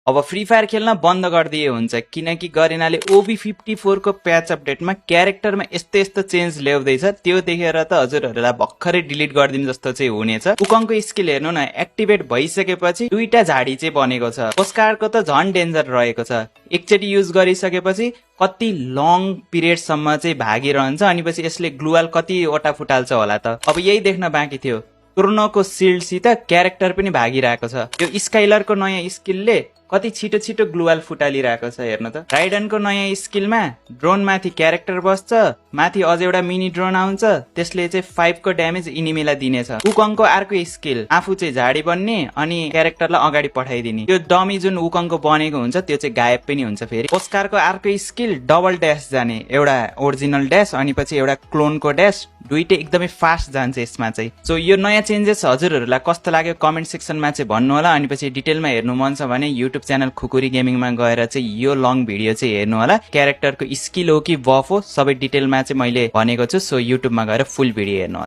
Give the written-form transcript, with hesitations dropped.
अब free fire खेल्न बन्द गरिदिए हुन्छ किनकि गरेनाले OB54 को प्याच अपडेटमा क्यारेक्टरमा यस्तो यस्तो चेन्ज ल्याउँदैछ त्यो देखेर त हजुरहरूलाई भर्खरै डिलिट गरिदिनु जस्तो चाहिँ हुनेछ। उकङको स्किल हेर्नु न एक्टिभेट भइसकेपछि दुईटा झाडी चाहिँ बनेको छ। ओस्कारको त झन् डेन्जर रहेको छ। एकचोटि युज गरिसकेपछि कति लङ पिरियडसम्म चाहिँ भागिरहन्छ अनि पछि यसले ग्लुवाल कतिवटा फुटाल्छ होला त। अब यही देख्न बाँकी थियो। क्रोनोको सिल्डसित क्यारेक्टर पनि भागिरहेको छ। यो स्काइलरको नयाँ स्किलले कति छिटो छिटो ग्लुवाल फुटालिरहेको छ हेर्न त। राइडनको नयाँ स्किलमा ड्रोन माथि क्यारेक्टर बस्छ, माथि अझ एउटा मिनी ड्रोन आउँछ, त्यसले चाहिँ 5 को ड्यामेज इनिमीलाई दिनेछ। उकङको अर्को स्किल आफू चाहिँ झाडी बन्ने अनि क्यारेक्टरलाई अगाडि पठाइदिने। त्यो डमी जुन उकङको बनेको हुन्छ त्यो चाहिँ गायब पनि हुन्छ फेरि। ओस्कारको अर्को स्किल डबल ड्यास जाने, एउटा ओरिजिनल ड्यास अनि पछि एउटा क्लोनको ड्यास, दुईटै एकदमै फास्ट जान्छ यसमा चाहिँ। सो यो नयाँ चेन्जेस हजुरहरूलाई कस्तो लाग्यो कमेन्ट सेक्सनमा चाहिँ भन्नु होला। अनि पछि डिटेलमा हेर्नु मन छ भने युट्युब च्यानल खुकुरी गेमिङमा गएर चाहिँ यो लङ भिडियो चाहिँ हेर्नु होला। क्यारेक्टरको स्किल हो कि बफ हो सबै डिटेलमा चाहिँ मैले भनेको छु। सो युट्युबमा गएर फुल भिडियो हेर्नु होला।